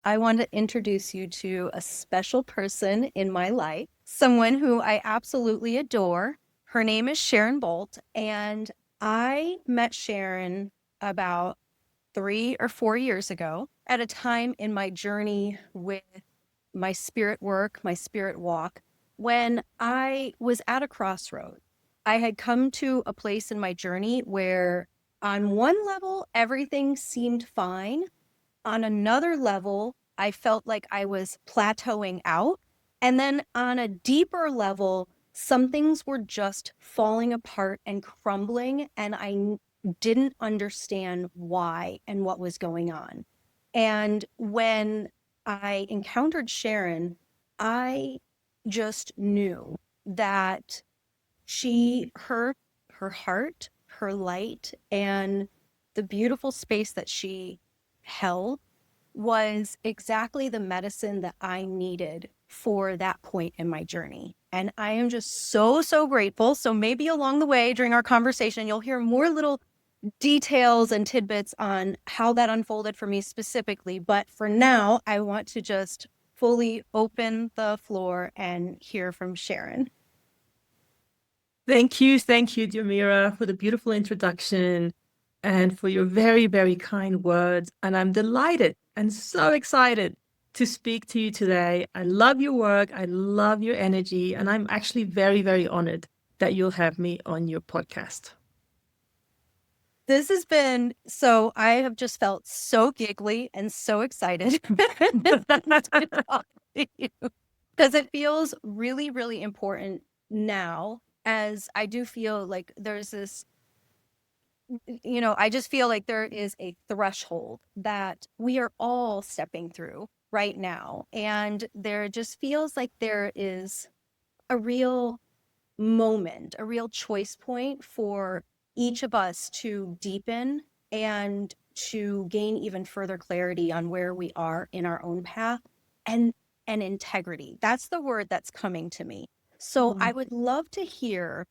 I want to introduce you to a special person in my life, someone who I absolutely adore. Her name is Sharon Bolt, and I met Sharon about 3 or 4 years ago at a time in my journey with my spirit work, my spirit walk, when I was at a crossroad. I had come to a place in my journey where, on one level, everything seemed fine. On another level, I felt like I was plateauing out. And then on a deeper level, some things were just falling apart and crumbling, and didn't understand why and what was going on. And when I encountered Sharon, I just knew that her heart, her light, and the beautiful space that she held was exactly the medicine that I needed for that point in my journey. And I am just so, so grateful. So maybe along the way during our conversation, you'll hear more little details and tidbits on how that unfolded for me specifically. But for now, I want to just fully open the floor and hear from Sharon. Thank you, Jamira, for the beautiful introduction and for your very, very kind words. And I'm delighted and so excited to speak to you today. I love your work. I love your energy. And I'm actually very, very honored that you'll have me on your podcast. This has been so, I have just felt so giggly and so excited to talk to you because it feels really, really important now, as I do feel like there's this, I just feel like there is a threshold that we are all stepping through right now. And there just feels like there is a real moment, a real choice point for each of us to deepen and to gain even further clarity on where we are in our own path, and integrity. That's the word that's coming to me. So I would love to hear,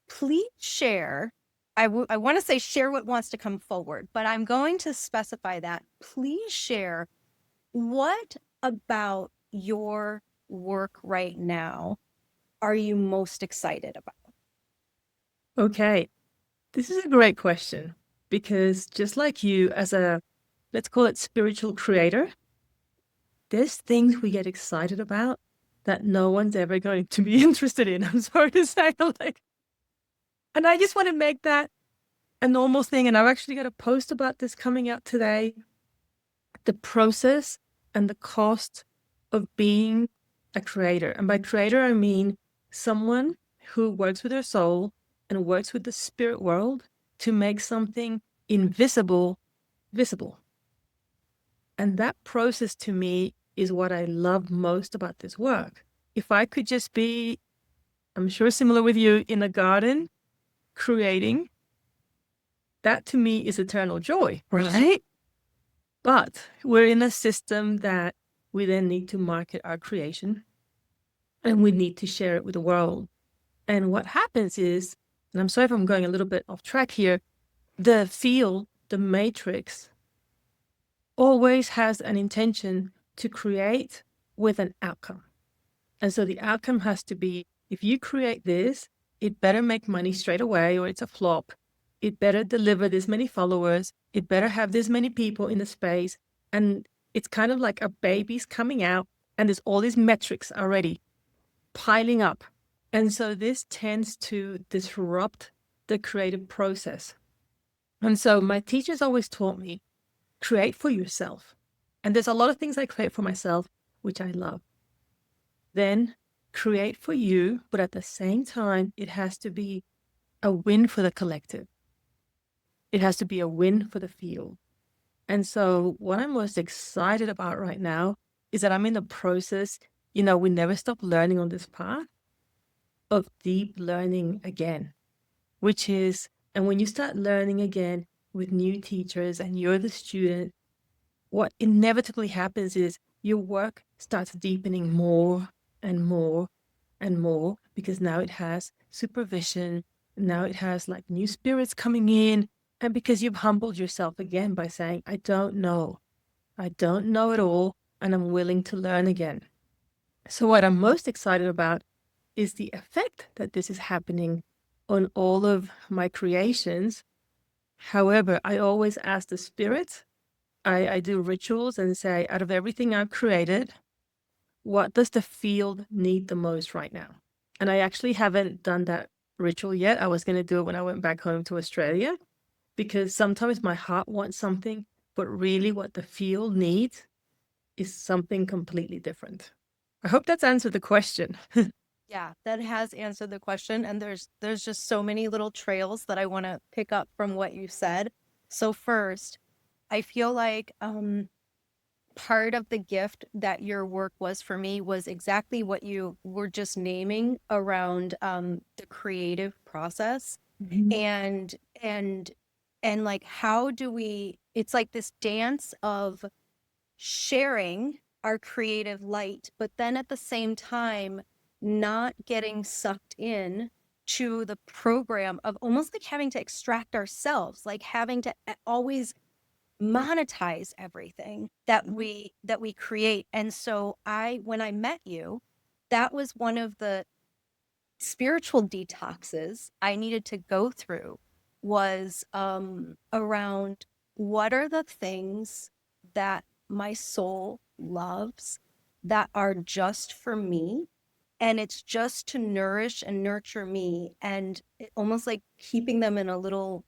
please share. I want to say share what wants to come forward, but I'm going to specify that. Please share what about your work right now are you most excited about? Okay. This is a great question because just like you, as a, let's call it spiritual creator, there's things we get excited about that no one's ever going to be interested in. I'm sorry to say, like, and I just want to make that a normal thing. And I've actually got a post about this coming out today. The process and the cost of being a creator. And by creator, I mean someone who works with their soul and works with the spirit world to make something invisible visible. And that process to me is what I love most about this work. If I could just be, I'm sure similar with you, in a garden creating, that to me is eternal joy, right? But we're in a system that we then need to market our creation and we need to share it with the world. And what happens is, and I'm sorry if I'm going a little bit off track here, the field, the matrix, always has an intention to create with an outcome. And so the outcome has to be, if you create this, it better make money straight away or it's a flop. It better deliver this many followers. It better have this many people in the space. And it's kind of like a baby's coming out and there's all these metrics already piling up. And so this tends to disrupt the creative process. And so my teachers always taught me, create for yourself. And there's a lot of things I create for myself, which I love. Then create for you, but at the same time, it has to be a win for the collective. It has to be a win for the field. And so what I'm most excited about right now is that I'm in the process, we never stop learning on this path of deep learning again, which is, and when you start learning again with new teachers and you're the student, what inevitably happens is your work starts deepening more and more and more because now it has supervision. Now it has like new spirits coming in. And because you've humbled yourself again by saying, I don't know. I don't know it all, and I'm willing to learn again. So, what I'm most excited about is the effect that this is happening on all of my creations. However, I always ask the spirit, I do rituals and say, out of everything I've created, what does the field need the most right now? And I actually haven't done that ritual yet. I was going to do it when I went back home to Australia because sometimes my heart wants something, but really what the field needs is something completely different. I hope that's answered the question. Yeah, that has answered the question. And there's just so many little trails that I want to pick up from what you said. So first, I feel like part of the gift that your work was for me was exactly what you were just naming around the creative process Mhm. and and and like how do we it's like this dance of sharing our creative light, but then at the same time, not getting sucked in to the program of almost like having to extract ourselves, like having to always monetize everything that we create. And so when I met you, that was one of the spiritual detoxes I needed to go through was around what are the things that my soul loves that are just for me, and it's just to nourish and nurture me, and almost like keeping them in a little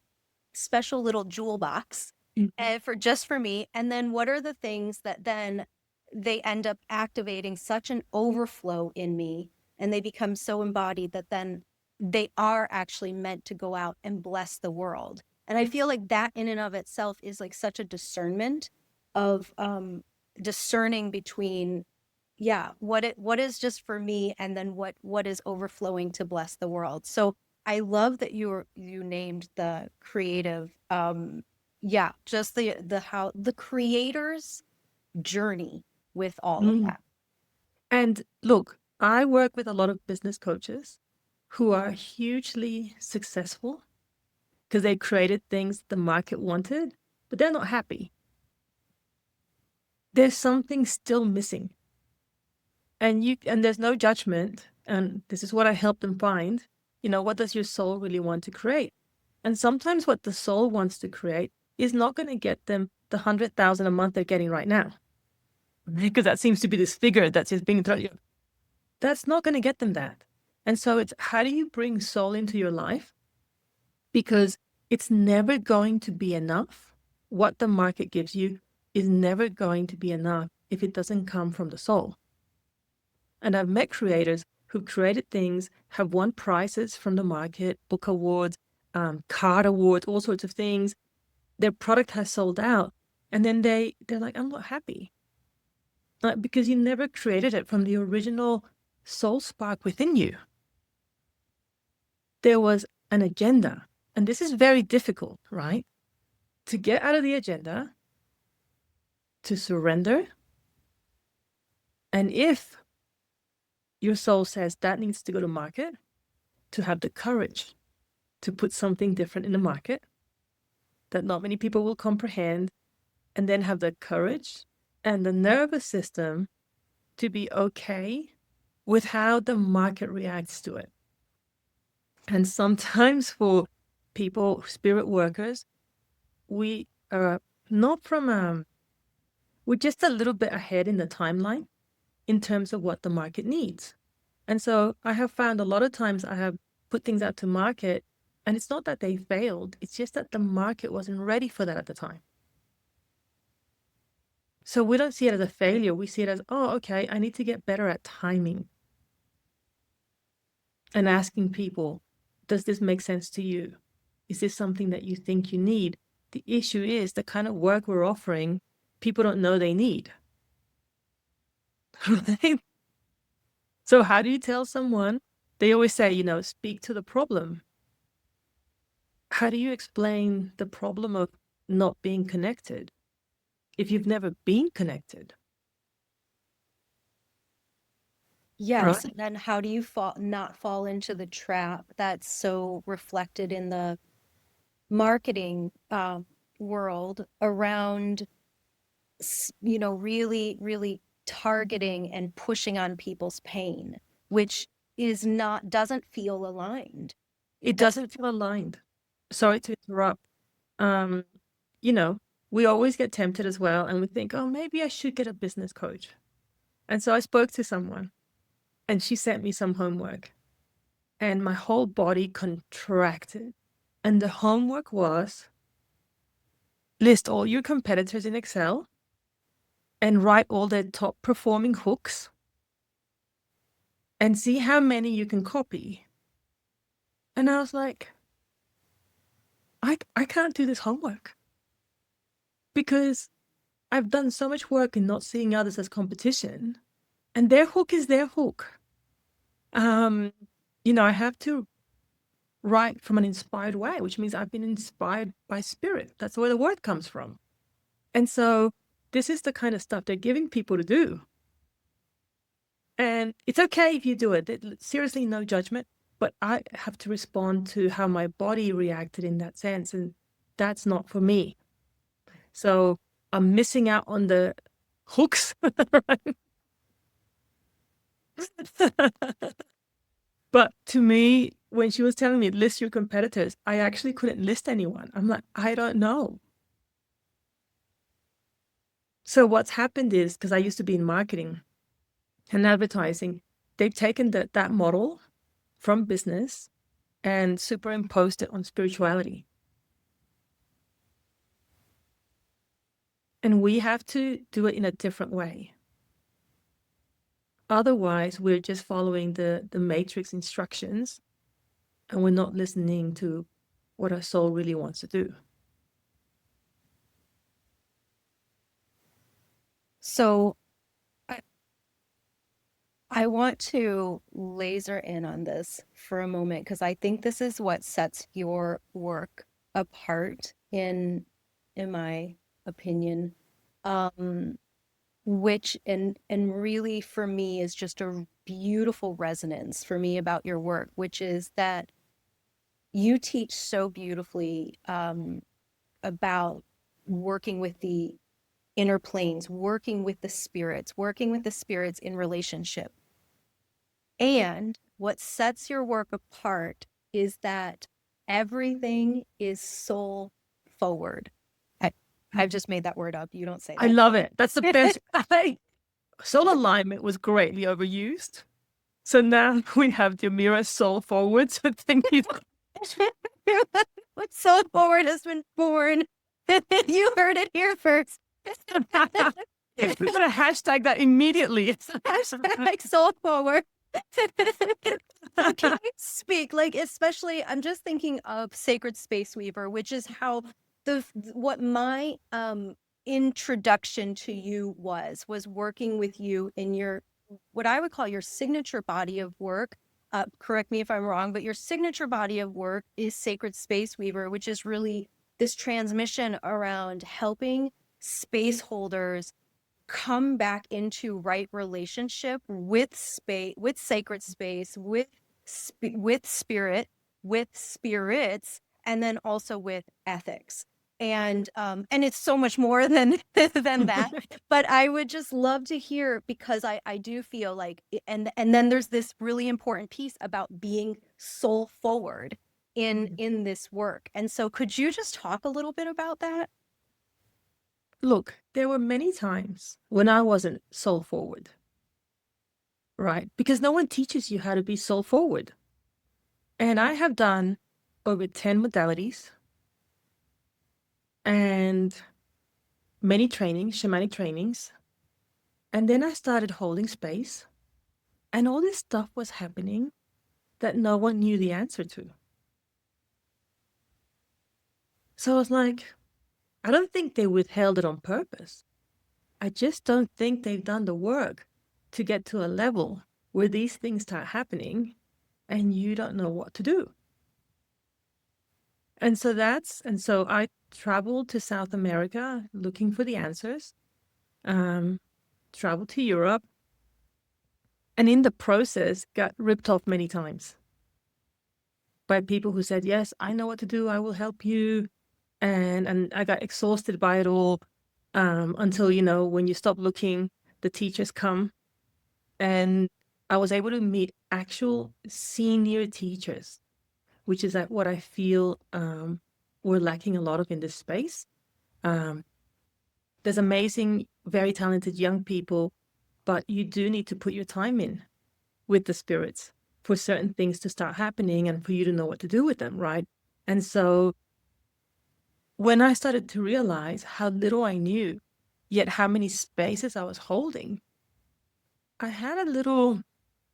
special little jewel box and for just for me. And then what are the things that then they end up activating such an overflow in me, and they become so embodied that then they are actually meant to go out and bless the world. And I feel like that in and of itself is like such a discernment of discerning between, yeah, what is just for me, and then what is overflowing to bless the world. So I love that you named the creative, yeah, just the how the creator's journey with all of Mm. that. And look, I work with a lot of business coaches who are hugely successful because they created things the market wanted, but they're not happy. There's something still missing. And there's no judgment. And this is what I help them find. What does your soul really want to create? And sometimes what the soul wants to create is not going to get them the 100,000 a month they're getting right now. Because that seems to be this figure that's just being thrown. That's not going to get them that. And so it's how do you bring soul into your life? Because it's never going to be enough. What the market gives you is never going to be enough if it doesn't come from the soul. And I've met creators who created things, have won prizes from the market, book awards, card awards, all sorts of things. Their product has sold out. And then they're like, I'm not happy. Because you never created it from the original soul spark within you. There was an agenda. And this is very difficult, right? To get out of the agenda, to surrender. And if your soul says that needs to go to market, to have the courage to put something different in the market that not many people will comprehend, and then have the courage and the nervous system to be okay with how the market reacts to it. And sometimes for people, spirit workers, we are not from, we're just a little bit ahead in the timeline in terms of what the market needs. And so I have found a lot of times I have put things out to market, and it's not that they failed, it's just that the market wasn't ready for that at the time. So we don't see it as a failure. We see it as, oh, okay, I need to get better at timing and asking people, does this make sense to you? Is this something that you think you need? The issue is the kind of work we're offering, people don't know they need. Right? So how do you tell someone? They always say, speak to the problem. How do you explain the problem of not being connected if you've never been connected? Yes, Right? and then how do you not fall into the trap that's so reflected in the marketing world around really, really targeting and pushing on people's pain, which doesn't feel aligned. It That's doesn't feel aligned. Sorry to interrupt. Um, you know, we always get tempted as well, and we think, oh, maybe I should get a business coach. And so I spoke to someone, and she sent me some homework, and my whole body contracted. And the homework was list all your competitors in Excel and write all their top performing hooks and see how many you can copy. And I was like, I can't do this homework because I've done so much work in not seeing others as competition, and their hook is their hook. I have to write from an inspired way, which means I've been inspired by spirit. That's where the word comes from. And so this is the kind of stuff they're giving people to do. And it's okay if you do it. Seriously, no judgment. But I have to respond to how my body reacted in that sense. And that's not for me. So I'm missing out on the hooks. But to me, when she was telling me list your competitors, I actually couldn't list anyone. I'm like, I don't know. So what's happened is, because I used to be in marketing and advertising, they've taken that model from business and superimposed it on spirituality. And we have to do it in a different way. Otherwise, we're just following the matrix instructions and we're not listening to what our soul really wants to do. so I want to laser in on this for a moment because I think this is what sets your work apart in my opinion. Um, which and really for me is just a beautiful resonance for me about your work, which is that you teach so beautifully about working with the inner planes, working with the spirits in relationship. And what sets your work apart is that everything is soul forward. I, I've just made that word up. You don't say I that. love it. That's the best. Soul alignment was greatly overused. So now we have the mirror soul forward. So thank you. What soul forward has been born. You heard it here first. We're gonna hashtag that immediately. Hashtag soul forward. So can you speak, like, especially, I'm just thinking of Sacred Space Weaver, which is how what my introduction to you was working with you in your, what I would call your signature body of work. Correct me if I'm wrong, but your signature body of work is Sacred Space Weaver, which is really this transmission around helping space holders come back into right relationship with space, with sacred space, with spirit, with spirits, and then also with ethics. And it's so much more than than that. But I would just love to hear, because I do feel like, and then there's this really important piece about being soul forward in this work. And so could you just talk a little bit about that? Look, there were many times when I wasn't soul forward, right? Because no one teaches you how to be soul forward. And I have done over 10 modalities and many trainings, shamanic trainings. And then I started holding space, and all this stuff was happening that no one knew the answer to. So I was like, I don't think they withheld it on purpose. I just don't think they've done the work to get to a level where these things start happening and you don't know what to do. And so I traveled to South America looking for the answers, traveled to Europe, and in the process got ripped off many times by people who said, yes, I know what to do, I will help you. And I got exhausted by it all. until, when you stop looking, the teachers come. And I was able to meet actual senior teachers, which is what I feel we're lacking a lot of in this space. Um, there's amazing, very talented young people, but you do need to put your time in with the spirits for certain things to start happening and for you to know what to do with them, right? And so when I started to realize how little I knew, yet how many spaces I was holding, I had a little,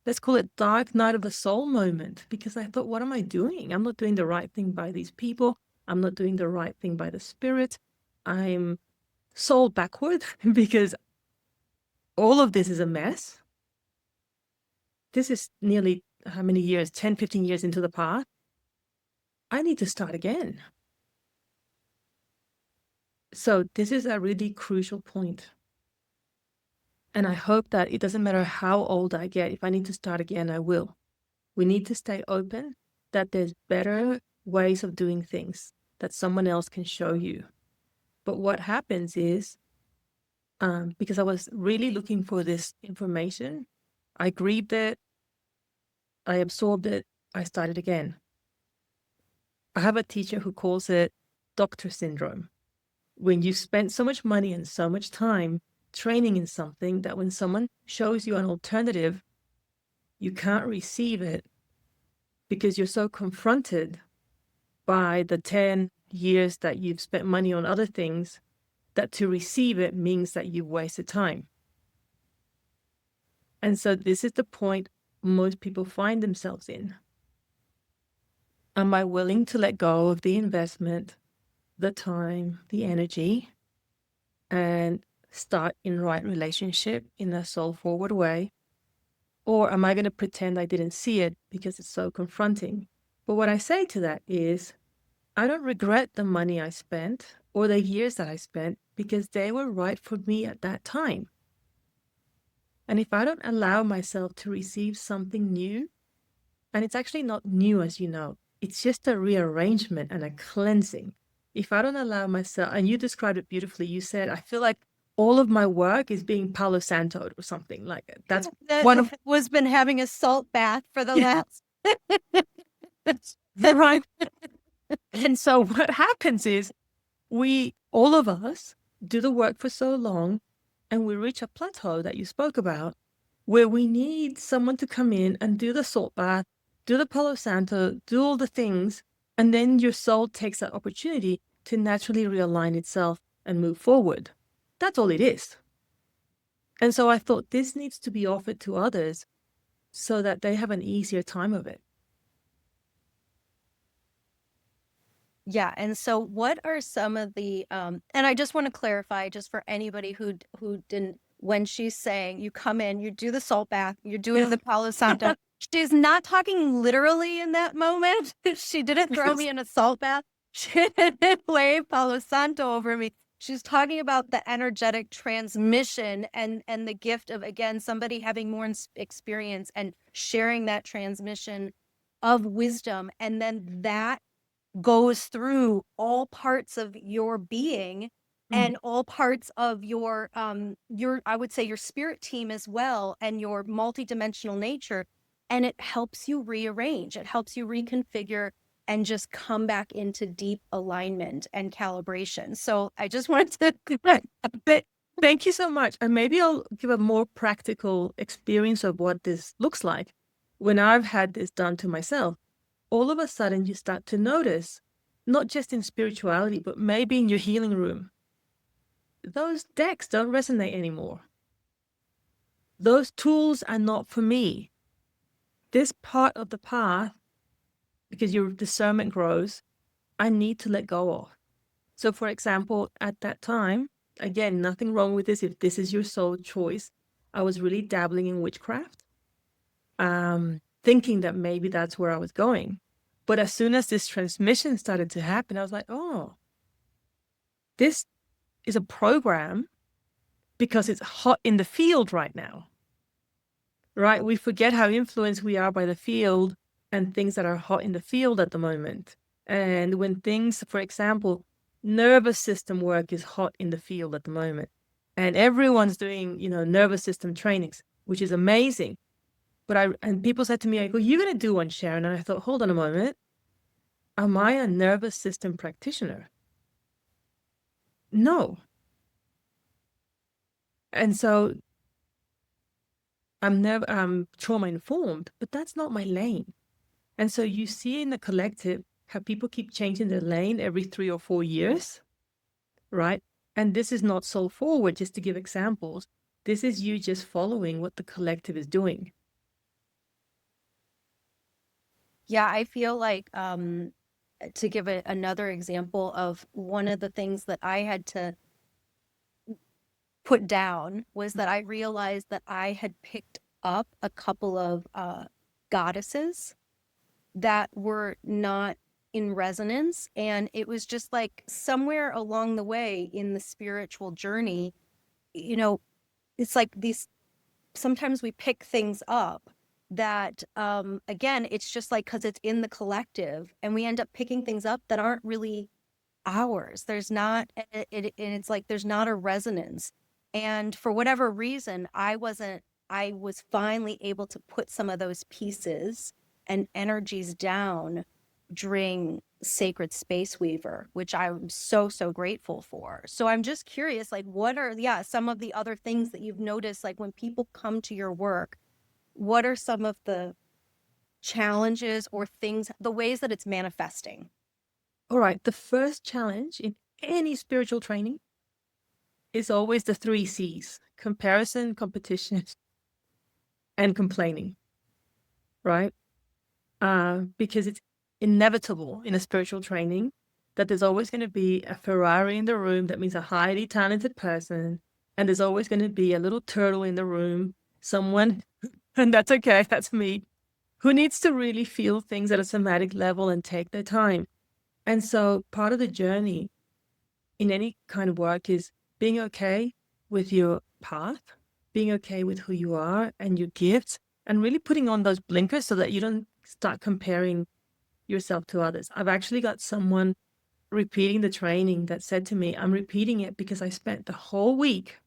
let's call it dark night of the soul moment, because I thought, what am I doing? I'm not doing the right thing by these people. I'm not doing the right thing by the spirit. I'm soul backward because all of this is a mess. This is nearly how many years, 10, 15 years into the path. I need to start again. So this is a really crucial point. And I hope that it doesn't matter how old I get, if I need to start again, I will. We need to stay open that there's better ways of doing things that someone else can show you. But what happens is, because I was really looking for this information, I grieved it, I absorbed it, I started again. I have a teacher who calls it doctor syndrome. When you spend so much money and so much time training in something that when someone shows you an alternative, you can't receive it because you're so confronted by the 10 years that you've spent money on other things that to receive it means that you've wasted time. And so this is the point most people find themselves in. Am I willing to let go of the investment, the time, the energy, and start in right relationship in a soul forward way? Or am I going to pretend I didn't see it because it's so confronting? But what I say to that is, I don't regret the money I spent or the years that I spent because they were right for me at that time. And if I don't allow myself to receive something new, and it's actually not new, as you know, it's just a rearrangement and a cleansing. If I don't allow myself, and you described it beautifully, you said, I feel like all of my work is being Palo Santo'd or something like that. That's one of was been having a salt bath for the yeah, last. right. And so what happens is all of us do the work for so long and we reach a plateau that you spoke about where we need someone to come in and do the salt bath, do the Palo Santo, do all the things. And then your soul takes that opportunity to naturally realign itself and move forward. That's all it is. And so I thought this needs to be offered to others so that they have an easier time of it. Yeah, and so what are some of the and I just want to clarify just for anybody who didn't, when she's saying you come in, you do the salt bath, you're doing the Palo Santo, she's not talking literally in that moment. She didn't throw me in a salt bath. She didn't play Palo Santo over me. She's talking about the energetic transmission and the gift of, again, somebody having more experience and sharing that transmission of wisdom, and then that goes through all parts of your being and all parts of your I would say your spirit team as well, and your multidimensional nature, and it helps you rearrange, it helps you reconfigure and just come back into deep alignment and calibration. So I just wanted to Thank you so much. And maybe I'll give a more practical experience of what this looks like. When I've had this done to myself, all of a sudden you start to notice, not just in spirituality, but maybe in your healing room, those decks don't resonate anymore. Those tools are not for me. This part of the path, because your discernment grows, I need to let go of. So, for example, at that time, again, nothing wrong with this if this is your soul choice. I was really dabbling in witchcraft, thinking that maybe that's where I was going. But as soon as this transmission started to happen, I was like, oh, this is a program because it's hot in the field right now, right? We forget how influenced we are by the field and things that are hot in the field at the moment. And when things, for example, nervous system work is hot in the field at the moment. And everyone's doing, nervous system trainings, which is amazing. And people said to me, I go, you're going to do one, Sharon. And I thought, hold on a moment. Am I a nervous system practitioner? No. And so I'm trauma informed, but that's not my lane. And so you see in the collective how people keep changing their lane every 3 or 4 years, right? And this is not soul forward, just to give examples. This is you just following what the collective is doing. Yeah, I feel like to give another example of one of the things that I had to put down was that I realized that I had picked up a couple of goddesses that were not in resonance. And it was just like somewhere along the way in the spiritual journey, you know, it's like these sometimes we pick things up that again, it's just like because it's in the collective and we end up picking things up that aren't really ours. There's not and it's like there's not a resonance. And for whatever reason, I was finally able to put some of those pieces and energies down during Sacred Space Weaver, which I'm so, so grateful for. So I'm just curious, like, what are, yeah, some of the other things that you've noticed, like when people come to your work, what are some of the challenges or things, the ways that it's manifesting? All right, the first challenge in any spiritual training is always the 3 C's: comparison, competition, and complaining, right? Because it's inevitable in a spiritual training that there's always going to be a Ferrari in the room. That means a highly talented person. And there's always going to be a little turtle in the room, someone, and that's okay, that's me, who needs to really feel things at a somatic level and take their time. And so part of the journey in any kind of work is being okay with your path, being okay with who you are and your gifts, and really putting on those blinkers so that you don't start comparing yourself to others. I've actually got someone repeating the training that said to me, I'm repeating it because I spent the whole week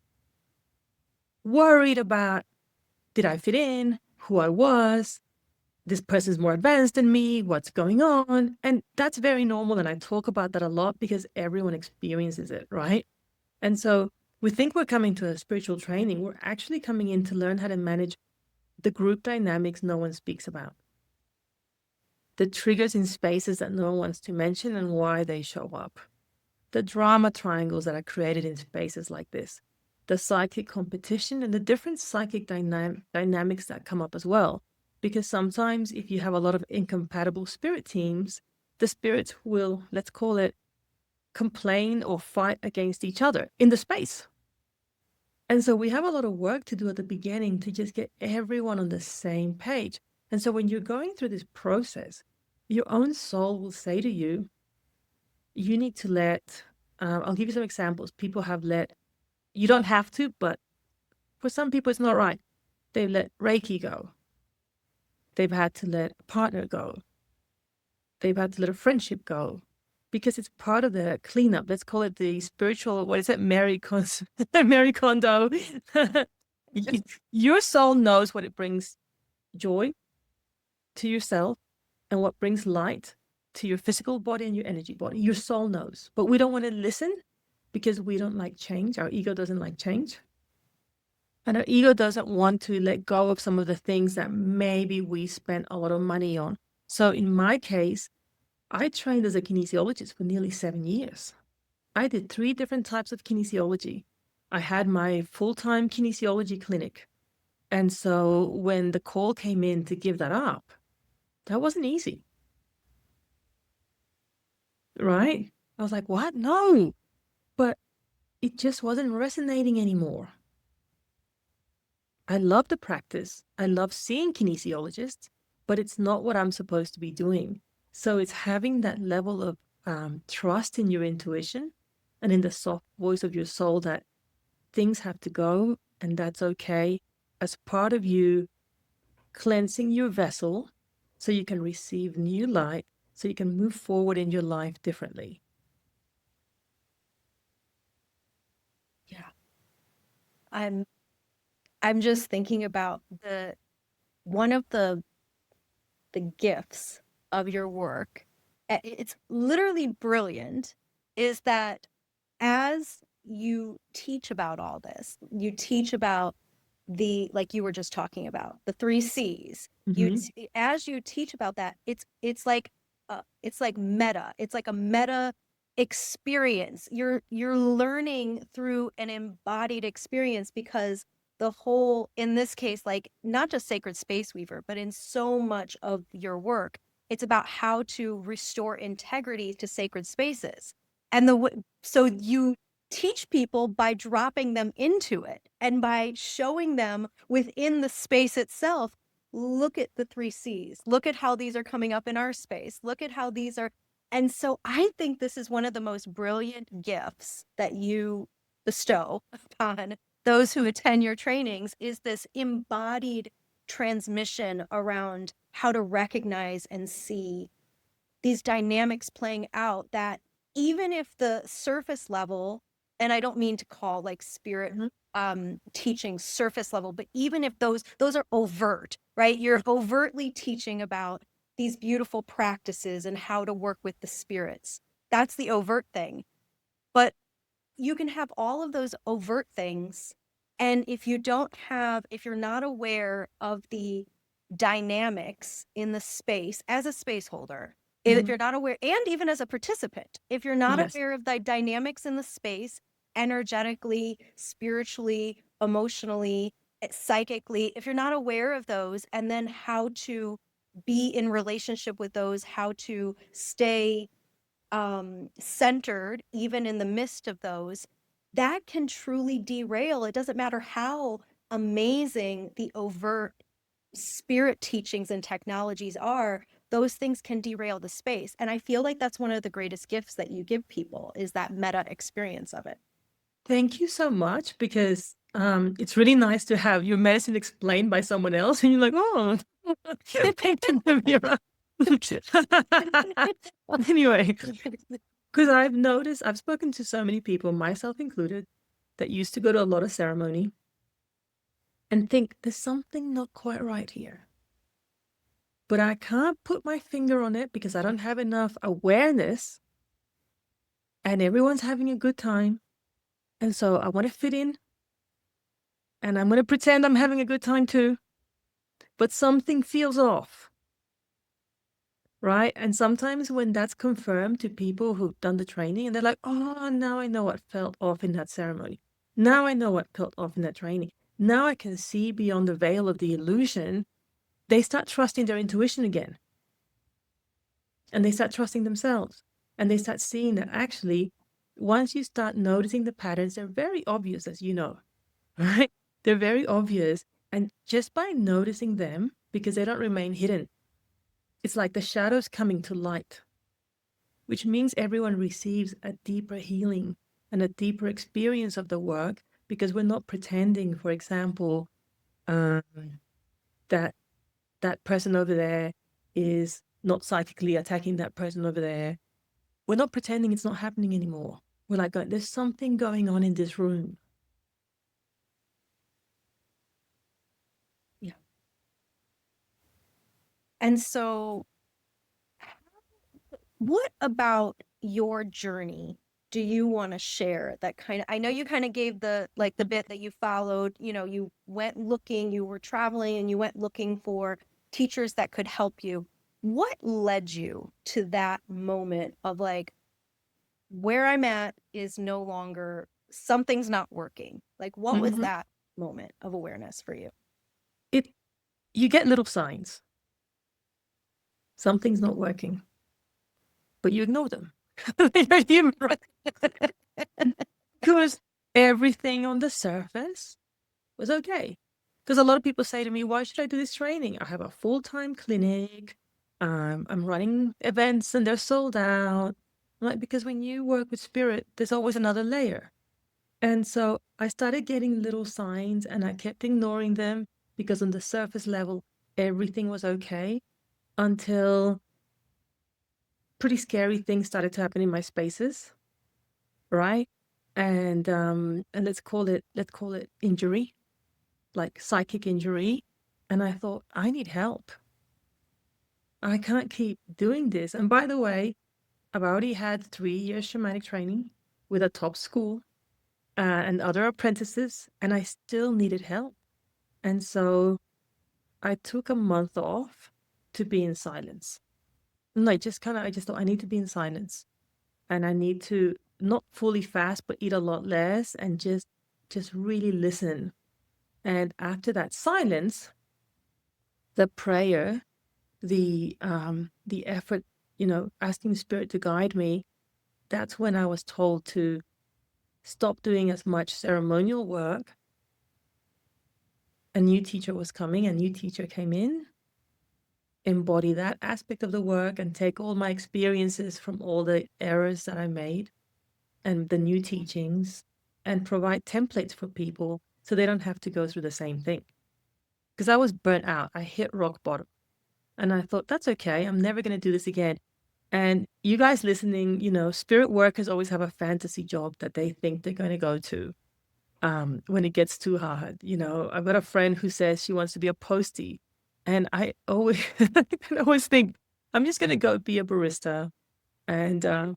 worried about, did I fit in, who I was, this person's more advanced than me, what's going on? And that's very normal. And I talk about that a lot because everyone experiences it, right? And so we think we're coming to a spiritual training. We're actually coming in to learn how to manage the group dynamics no one speaks about, the triggers in spaces that no one wants to mention and why they show up, the drama triangles that are created in spaces like this, the psychic competition, and the different psychic dynamics that come up as well. Because sometimes if you have a lot of incompatible spirit teams, the spirits will, let's call it, complain or fight against each other in the space. And so we have a lot of work to do at the beginning to just get everyone on the same page. And so when you're going through this process, your own soul will say to you, you need to let, I'll give you some examples. People have let, you don't have to, but for some people it's not right. They've let Reiki go. They've had to let a partner go. They've had to let a friendship go because it's part of the cleanup. Let's call it the spiritual, what is it? Mary Kondo. Your soul knows what it brings joy to yourself and what brings light to your physical body and your energy body. Your soul knows, but we don't want to listen because we don't like change. Our ego doesn't like change. And our ego doesn't want to let go of some of the things that maybe we spent a lot of money on. So in my case, I trained as a kinesiologist for nearly 7 years. I did 3 different types of kinesiology. I had my full-time kinesiology clinic. And so when the call came in to give that up, that wasn't easy. Right? I was like, what? No. But it just wasn't resonating anymore. I love the practice. I love seeing kinesiologists, but it's not what I'm supposed to be doing. So it's having that level of trust in your intuition and in the soft voice of your soul that things have to go and that's okay, as part of you cleansing your vessel so you can receive new light, so you can move forward in your life differently. I'm just thinking about one of the gifts of your work. It's literally brilliant, is that as you teach about all this, you teach about like you were just talking about, the three C's. Mm-hmm. As you teach about that, it's like meta. It's like a meta experience. You're learning through an embodied experience, because the whole, in this case, like not just Sacred Space Weaver, but in so much of your work, it's about how to restore integrity to sacred spaces. And so you teach people by dropping them into it and by showing them within the space itself. Look at the three C's. Look at how these are coming up in our space. Look at how these are. And so I think this is one of the most brilliant gifts that you bestow upon those who attend your trainings, is this embodied transmission around how to recognize and see these dynamics playing out, that even if the surface level, and I don't mean to call like spirit Mm-hmm. teaching surface level, but even if those are overt, right? You're overtly teaching about these beautiful practices and how to work with the spirits. That's the overt thing. But you can have all of those overt things. And if you're not aware of the dynamics in the space as a space holder, if Mm-hmm. you're not aware, and even as a participant, if you're not Yes. aware of the dynamics in the space, energetically, spiritually, emotionally, psychically, if you're not aware of those, and then how to be in relationship with those, how to stay centered even in the midst of those, that can truly derail. It doesn't matter how amazing the overt spirit teachings and technologies are, those things can derail the space. And I feel like that's one of the greatest gifts that you give people, is that meta experience of it. Thank you so much, because it's really nice to have your medicine explained by someone else, and you're like, oh, thank you, Namira. Anyway, because I've spoken to so many people, myself included, that used to go to a lot of ceremony and think there's something not quite right here. But I can't put my finger on it because I don't have enough awareness, and everyone's having a good time. And so I want to fit in, and I'm going to pretend I'm having a good time too. But something feels off, right? And sometimes when that's confirmed to people who've done the training, and they're like, oh, now I know what felt off in that ceremony. Now I know what felt off in that training. Now I can see beyond the veil of the illusion. They start trusting their intuition again. And they start trusting themselves. And they start seeing that actually, once you start noticing the patterns, they're very obvious, as you know, right? They're very obvious. And just by noticing them, because they don't remain hidden, it's like the shadows coming to light, which means everyone receives a deeper healing and a deeper experience of the work, because we're not pretending, for example, um, that that person over there is not psychically attacking that person over there. We're not pretending it's not happening anymore. We're like, there's something going on in this room. Yeah. And so what about your journey do you want to share, that kind of, I know you kind of gave the like the bit that you followed, you went looking, you were traveling and you went looking for teachers that could help you. What led you to that moment of like, where I'm at is no longer, something's not working? Like, what was Mm-hmm. that moment of awareness for you? It You get little signs. Something's not working, but you ignore them. You're human, right? Because everything on the surface was okay. Because a lot of people say to me, why should I do this training? I have a full-time clinic. I'm running events and they're sold out. I'm like, because when you work with spirit, there's always another layer. And so I started getting little signs and I kept ignoring them, because on the surface level, everything was okay, until pretty scary things started to happen in my spaces, right? and let's call it injury, like psychic injury. And I thought, I need help. I can't keep doing this. And by the way, I've already had 3 years shamanic training with a top school and other apprentices, and I still needed help. And so I took a month off to be in silence. And I just thought I need to be in silence, and I need to not fully fast, but eat a lot less and just really listen. And after that silence, the prayer, the effort, asking the spirit to guide me, that's when I was told to stop doing as much ceremonial work. A new teacher was coming, a new teacher came in, embody that aspect of the work and take all my experiences from all the errors that I made and the new teachings and provide templates for people so they don't have to go through the same thing. Because I was burnt out. I hit rock bottom. And I thought, that's okay. I'm never going to do this again. And you guys listening, spirit workers always have a fantasy job that they think they're going to go to when it gets too hard. I've got a friend who says she wants to be a postie. And I always, I always think, I'm just going to go be a barista. And I'm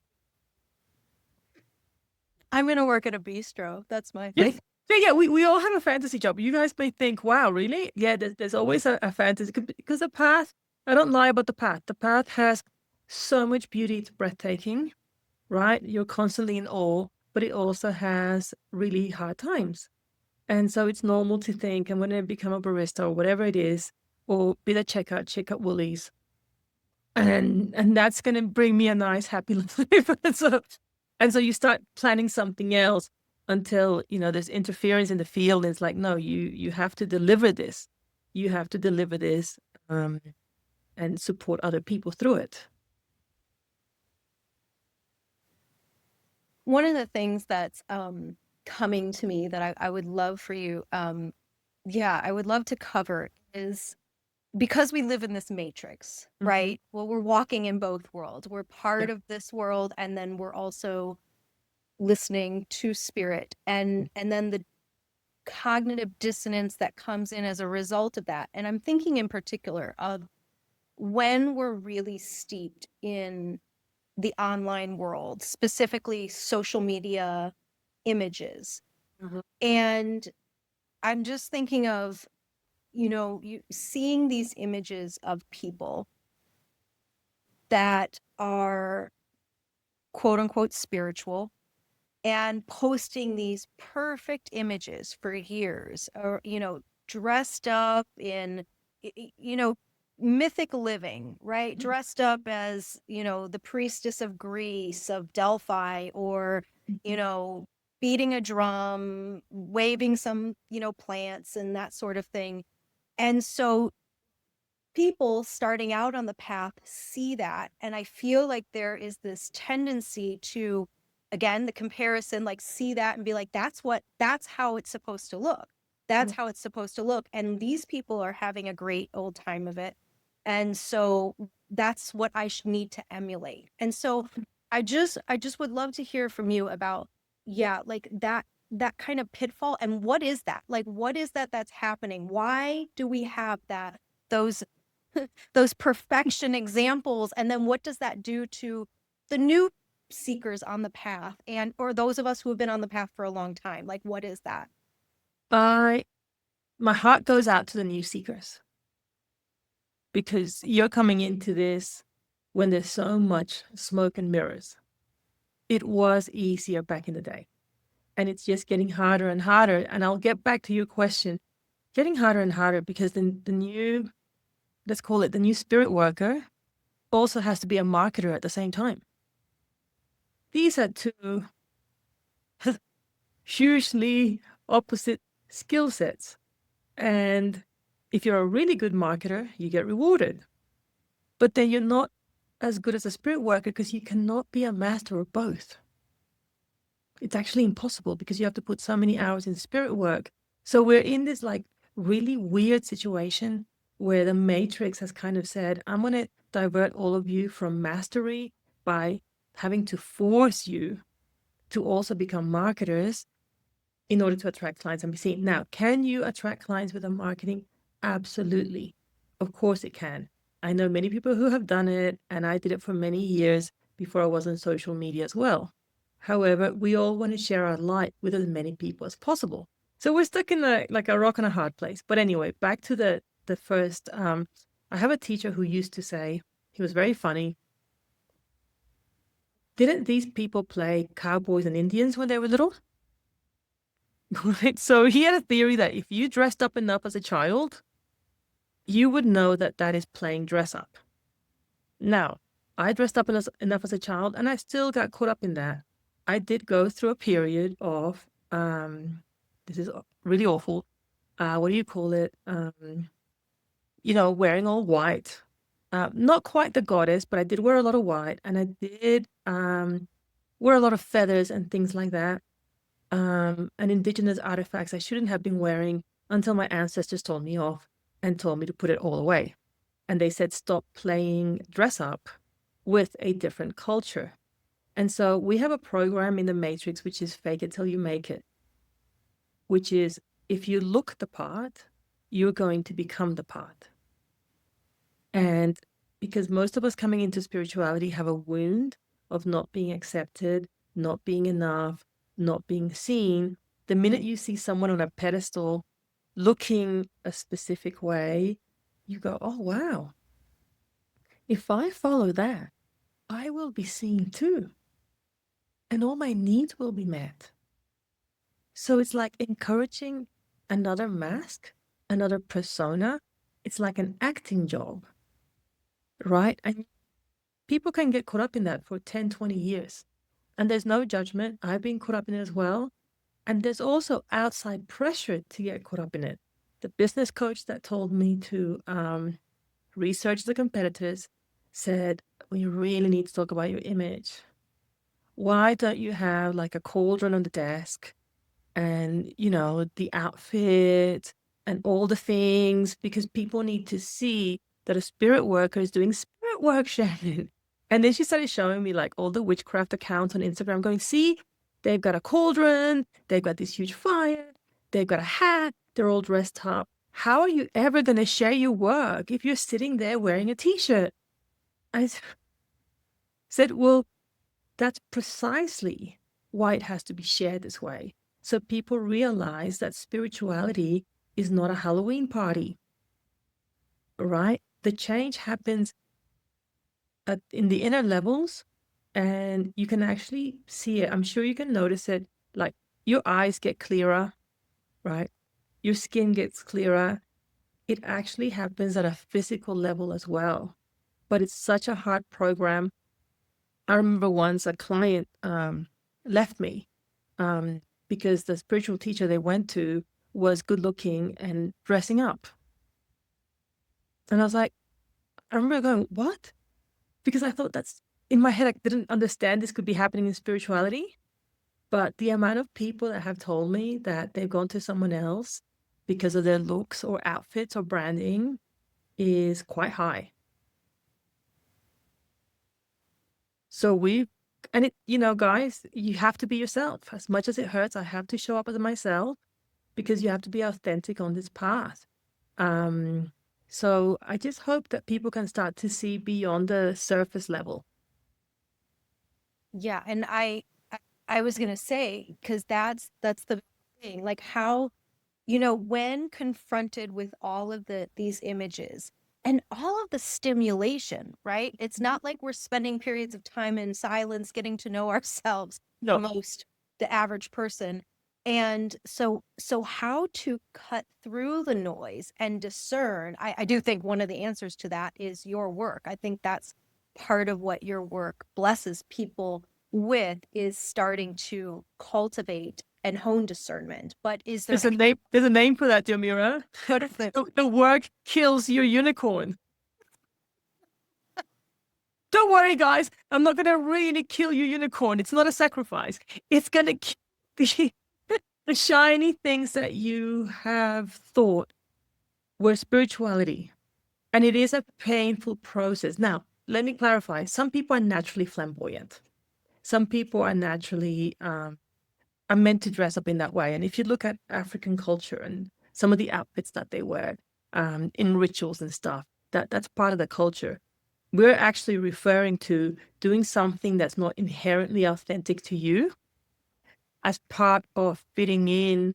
going to work at a bistro. That's my yeah, thing. yeah, we all have a fantasy job. You guys may think, wow, really? Yeah, there's always a fantasy because the path, I don't lie about the path. The path has so much beauty, it's breathtaking, right? You're constantly in awe, but it also has really hard times. And so it's normal to think, I'm going to become a barista or whatever it is, or be the check out Woolies. And that's going to bring me a nice, happy life. And so you start planning something else until, there's interference in the field. And it's like, no, you have to deliver this. You have to deliver this and support other people through it. One of the things that's coming to me that I would love for you, yeah, I would love to cover is because we live in this matrix, Mm-hmm. right? Well, we're walking in both worlds. We're Yeah. part of this world, and then we're also listening to spirit, and then the cognitive dissonance that comes in as a result of that. And I'm thinking in particular of when we're really steeped in the online world, specifically social media images. Mhm. And I'm just thinking of, you seeing these images of people that are quote unquote spiritual and posting these perfect images for years, or dressed up in mythic living, right? Dressed up as the priestess of Greece, of Delphi, or beating a drum, waving some plants and that sort of thing. And so people starting out on the path see that, and I feel like there is this tendency to, again, the comparison, like see that and be like, that's how it's supposed to look. That's how it's supposed to look, and these people are having a great old time of it, and so that's what I should need to emulate. And so I just would love to hear from you about, yeah, like that kind of pitfall, and what is that, like what is that that's happening? Why do we have those those perfection examples, and then what does that do to the new seekers on the path, and or those of us who have been on the path for a long time? Like, what is that? I My heart goes out to the new seekers because you're coming into this when there's so much smoke and mirrors. It was easier back in the day, and it's just getting harder and harder. And I'll get back to your question, getting harder and harder because the new, let's call it the new spirit worker, also has to be a marketer at the same time. These are two hugely opposite skill sets. And if you're a really good marketer, you get rewarded. But then you're not as good as a spirit worker because you cannot be a master of both. It's actually impossible because you have to put so many hours in spirit work. So we're in this like really weird situation where the matrix has kind of said, I'm going to divert all of you from mastery by having to force you to also become marketers in order to attract clients and be seen. Now, can you attract clients with a marketing? Absolutely. Of course it can. I know many people who have done it, and I did it for many years before I was on social media as well. However, we all want to share our light with as many people as possible. So we're stuck in a rock and a hard place. But anyway, back to the first. I have a teacher who used to say, he was very funny. Didn't these people play cowboys and Indians when they were little? Right. So he had a theory that if you dressed up enough as a child, you would know that that is playing dress up. Now, I dressed up enough as a child, and I still got caught up in that. I did go through a period of this is really awful. What do you call it? Wearing all white. Not quite the goddess, but I did wear a lot of white, and I did wear a lot of feathers and things like that. And indigenous artifacts I shouldn't have been wearing until my ancestors told me off and told me to put it all away. And they said, stop playing dress up with a different culture. And so we have a program in the Matrix, which is fake it till you make it, which is if you look the part, you're going to become the part. And because most of us coming into spirituality have a wound of not being accepted, not being enough, not being seen, the minute you see someone on a pedestal looking a specific way, you go, oh, wow. If I follow that, I will be seen too. And all my needs will be met. So it's like encouraging another mask, another persona. It's like an acting job, right? And people can get caught up in that for 10, 20 years. And there's no judgment. I've been caught up in it as well. And there's also outside pressure to get caught up in it. The business coach that told me to research the competitors said, we really need to talk about your image. Why don't you have like a cauldron on the desk and, the outfit and all the things? Because people need to see that a spirit worker is doing spirit work, Shannon. And then she started showing me like all the witchcraft accounts on Instagram going, see, they've got a cauldron, they've got this huge fire, they've got a hat, they're all dressed up. How are you ever going to share your work if you're sitting there wearing a t-shirt? I said, well, that's precisely why it has to be shared this way. So people realize that spirituality is not a Halloween party, right? The change happens in the inner levels, and you can actually see it. I'm sure you can notice it. Like your eyes get clearer, right? Your skin gets clearer. It actually happens at a physical level as well. But it's such a hard program. I remember once a client left me because the spiritual teacher they went to was good looking and dressing up. And I was like, I remember going, what? Because I thought that's in my head, I didn't understand this could be happening in spirituality. But the amount of people that have told me that they've gone to someone else because of their looks or outfits or branding is quite high. So guys, you have to be yourself. As much as it hurts, I have to show up as myself because you have to be authentic on this path. So I just hope that people can start to see beyond the surface level. Yeah, and I was gonna say, because that's the thing, like how, when confronted with all of these images and all of the stimulation, right? It's not like we're spending periods of time in silence getting to know ourselves, No, the average person. And so how to cut through the noise and discern, I do think one of the answers to that is your work. I think that's part of what your work blesses people with, is starting to cultivate and hone discernment. But is there there's a name for that, Jamira. what is it? The work kills your unicorn. Don't worry, guys. I'm not going to really kill your unicorn. It's not a sacrifice. It's going to kill the shiny things that you have thought were spirituality. And it is a painful process. Now, let me clarify. Some people are naturally flamboyant. some people are naturally are meant to dress up in that way. And if you look at African culture and some of the outfits that they wear in rituals and stuff, that's part of the culture. We're actually referring to doing something that's not inherently authentic to you as part of fitting in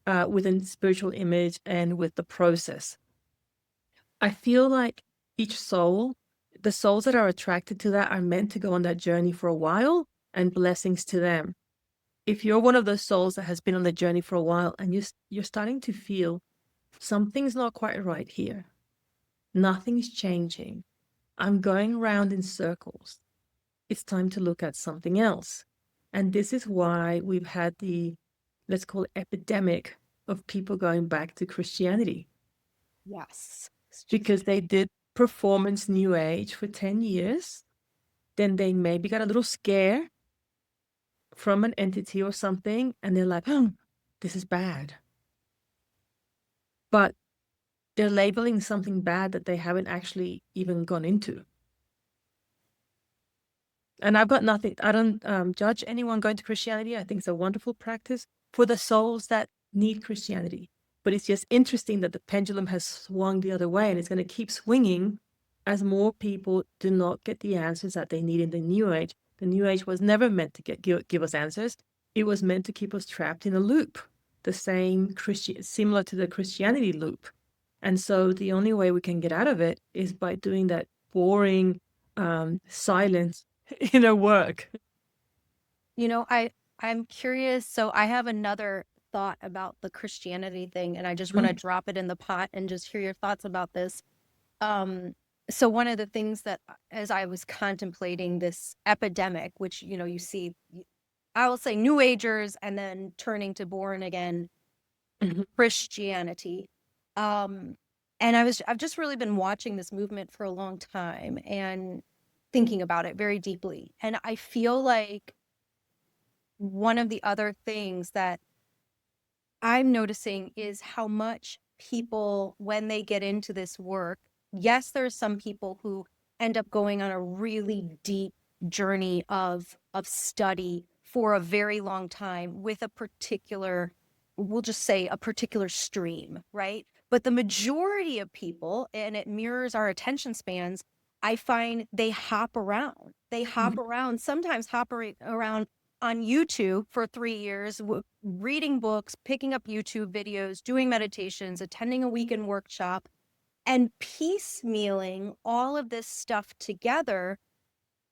with a spiritual image and with the process. I feel like each soul, the souls that are attracted to that are meant to go on that journey for a while, and blessings to them. If you're one of those souls that has been on the journey for a while and you're starting to feel something's not quite right here, nothing's changing, I'm going around in circles, it's time to look at something else. And this is why we've had the, let's call it, epidemic of people going back to Christianity, Yes. because they did performance new age for 10 years. Then they maybe got a little scare from an entity or something, and they're like, oh, this is bad. But they're labeling something bad that they haven't actually even gone into. And I've got nothing, I don't judge anyone going to Christianity. I think it's a wonderful practice for the souls that need Christianity. But it's just interesting that the pendulum has swung the other way, and it's going to keep swinging as more people do not get the answers that they need in the New Age. The New Age was never meant to give us answers. It was meant to keep us trapped in a loop, the same similar to the Christianity loop. And so the only way we can get out of it is by doing that boring silence inner work. I'm curious. So I have another thought about the Christianity thing, and I just want to drop it in the pot and just hear your thoughts about this. So one of the things that, as I was contemplating this epidemic, which, you see, I will say New Agers and then turning to born again Christianity. And I've just really been watching this movement for a long time and thinking about it very deeply. And I feel like one of the other things that I'm noticing is how much people, when they get into this work, yes, there's some people who end up going on a really deep journey of study for a very long time with a particular, we'll just say a particular stream, right? But the majority of people, and it mirrors our attention spans, I find they hop around. They hop around, sometimes around on YouTube for 3 years, reading books, picking up YouTube videos, doing meditations, attending a weekend workshop, and piecemealing all of this stuff together.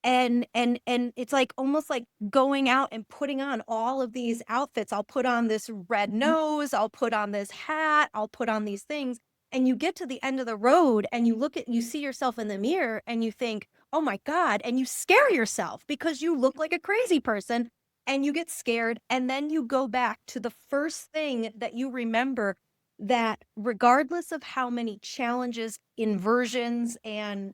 And it's like almost like going out and putting on all of these outfits. I'll put on this red nose, I'll put on this hat, I'll put on these things. And you get to the end of the road and you see yourself in the mirror and you think, oh my God, and you scare yourself because you look like a crazy person and you get scared. And then you go back to the first thing that you remember, that regardless of how many challenges, inversions, and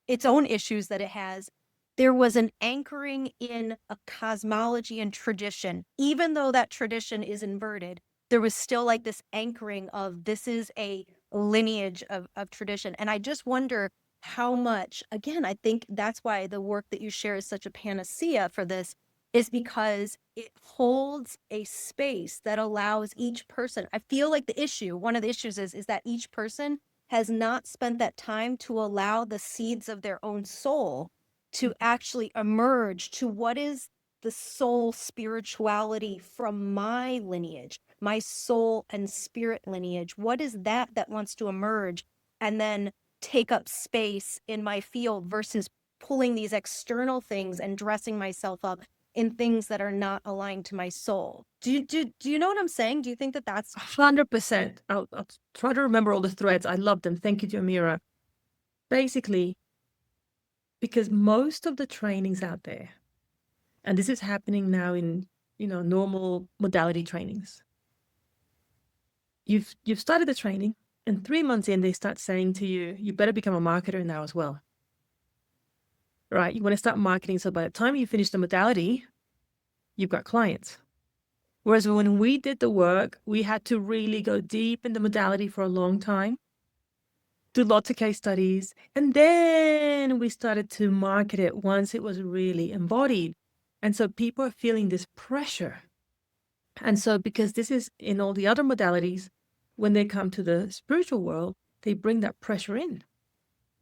its own issues that it has, there was an anchoring in a cosmology and tradition. Even though that tradition is inverted, there was still like this anchoring of this is a lineage of tradition. And I just wonder how much, again, I think that's why the work that you share is such a panacea for this, is because it holds a space that allows each person. I feel like one of the issues is that each person has not spent that time to allow the seeds of their own soul to actually emerge to what is the soul spirituality from my lineage, my soul and spirit lineage. What is that wants to emerge and then take up space in my field versus pulling these external things and dressing myself up in things that are not aligned to my soul? Do you know what I'm saying? Do you think that that's 100%? I'll try to remember all the threads. I love them. Thank you to Amira. Basically, because most of the trainings out there, and this is happening now in normal modality trainings, you've started the training, and 3 months in they start saying to you, you better become a marketer now as well, right? You want to start marketing, so by the time you finish the modality, you've got clients. Whereas when we did the work, we had to really go deep in the modality for a long time, do lots of case studies, and then we started to market it once it was really embodied. And so people are feeling this pressure. And so, because this is in all the other modalities, when they come to the spiritual world, they bring that pressure in.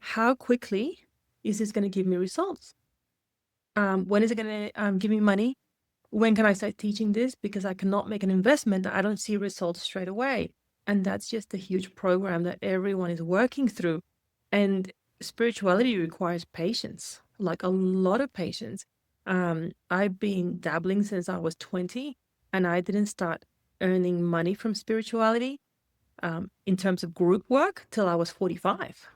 How quickly is this going to give me results? When is it going to give me money? When can I start teaching this? Because I cannot make an investment that I don't see results straight away. And that's just a huge program that everyone is working through. And spirituality requires patience, like a lot of patience. I've been dabbling since I was 20, and I didn't start earning money from spirituality in terms of group work till I was 45.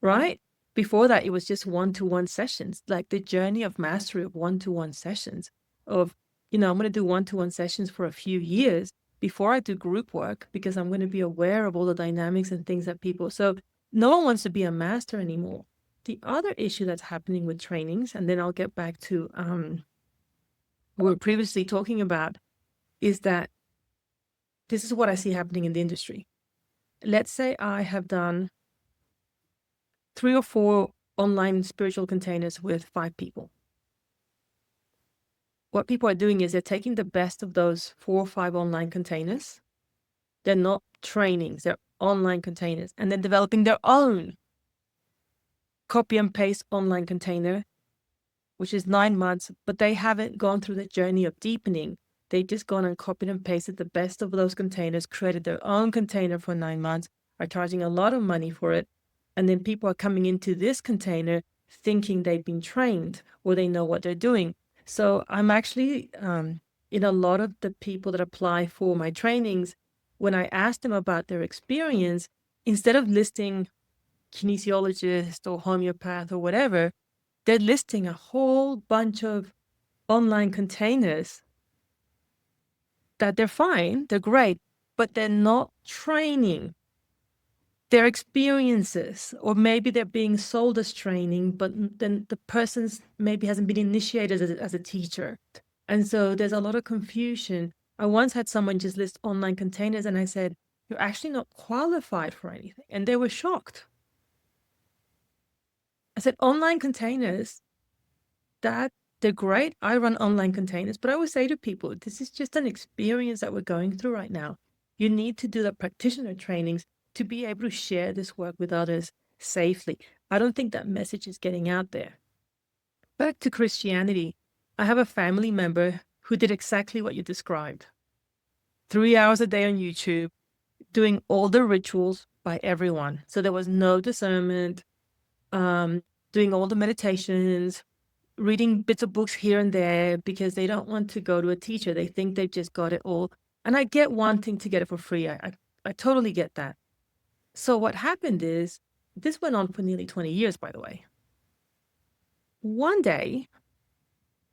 Right? Before that, it was just one-to-one sessions, like the journey of mastery of one-to-one sessions of, I'm going to do one-to-one sessions for a few years before I do group work, because I'm going to be aware of all the dynamics and things that people, so no one wants to be a master anymore. The other issue that's happening with trainings, and then I'll get back to what we were previously talking about, is that this is what I see happening in the industry. Let's say I have done 3 or 4 online spiritual containers with 5 people. What people are doing is they're taking the best of those 4 or 5 online containers. They're not trainings, they're online containers, and they're developing their own copy and paste online container, which is 9 months, but they haven't gone through the journey of deepening. They've just gone and copied and pasted the best of those containers, created their own container for 9 months, are charging a lot of money for it. And then people are coming into this container thinking they've been trained or they know what they're doing. So I'm actually, in a lot of the people that apply for my trainings, when I ask them about their experience, instead of listing kinesiologist or homeopath or whatever, they're listing a whole bunch of online containers that they're fine, they're great, but they're not training. Their experiences, or maybe they're being sold as training, but then the person's maybe hasn't been initiated as a teacher. And so there's a lot of confusion. I once had someone just list online containers, and I said, "You're actually not qualified for anything." And they were shocked. I said, "Online containers, that they're great. I run online containers, but I always say to people, this is just an experience that we're going through right now. You need to do the practitioner trainings to be able to share this work with others safely." I don't think that message is getting out there. Back to Christianity, I have a family member who did exactly what you described. 3 hours a day on YouTube, doing all the rituals by everyone. So there was no discernment, doing all the meditations, reading bits of books here and there because they don't want to go to a teacher. They think they've just got it all. And I get wanting to get it for free. I totally get that. So what happened is, this went on for nearly 20 years, by the way. One day,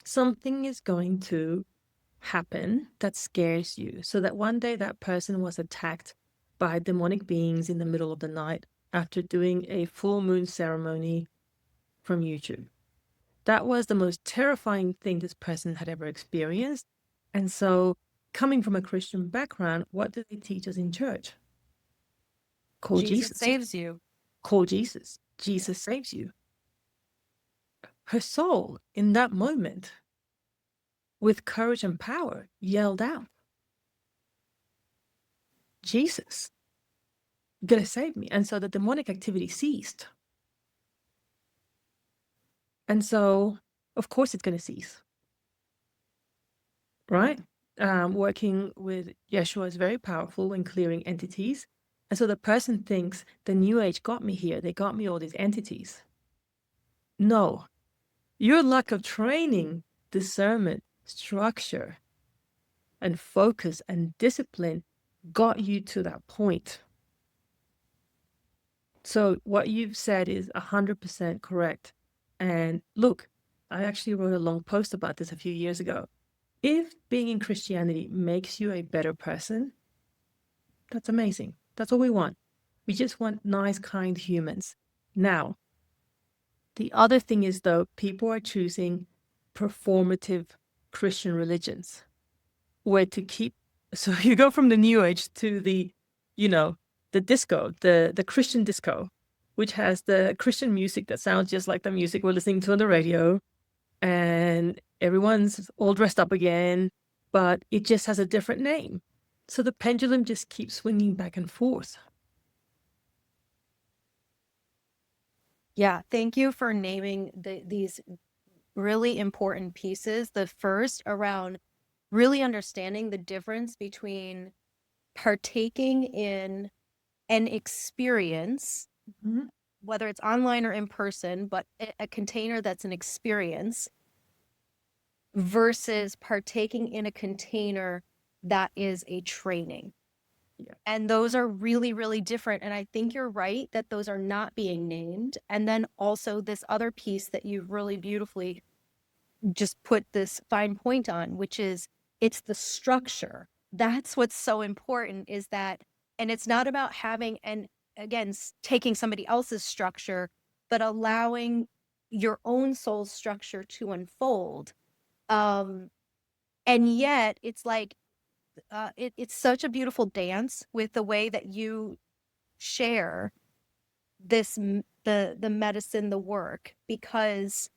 something is going to happen that scares you. So that one day that person was attacked by demonic beings in the middle of the night after doing a full moon ceremony from YouTube. That was the most terrifying thing this person had ever experienced. And so, coming from a Christian background, what do they teach us in church? Call Jesus Jesus. saves you. Call Jesus. Jesus saves you. Her soul, in that moment, with courage and power, yelled out, "Jesus, you're going to save me." And so the demonic activity ceased. And so, of course, it's going to cease. Right? Working with Yeshua is very powerful in clearing entities. And so the person thinks the New Age got me here. They got me all these entities. No, your lack of training, discernment, structure, and focus and discipline got you to that point. So what you've said is 100% correct. And look, I actually wrote a long post about this a few years ago. If being in Christianity makes you a better person, that's amazing. That's all we want. We just want nice, kind humans. Now, the other thing is, though, people are choosing performative Christian religions where to keep. So you go from the New Age to the, the disco, the Christian disco. which has the Christian music that sounds just like the music we're listening to on the radio. And everyone's all dressed up again, but it just has a different name. So the pendulum just keeps swinging back and forth. Yeah, thank you for naming these really important pieces. The first around really understanding the difference between partaking in an experience, Mhm. whether it's online or in person, but a container that's an experience versus partaking in a container that is a training. Yeah. And those are really, really different. And I think you're right that those are not being named. And then also this other piece that you've really beautifully just put this fine point on, which is it's the structure. That's what's so important is that, and it's not about having, and again, taking somebody else's structure, but allowing your own soul structure to unfold. Um, and yet it's like, it's such a beautiful dance with the way that you share the medicine, the work, because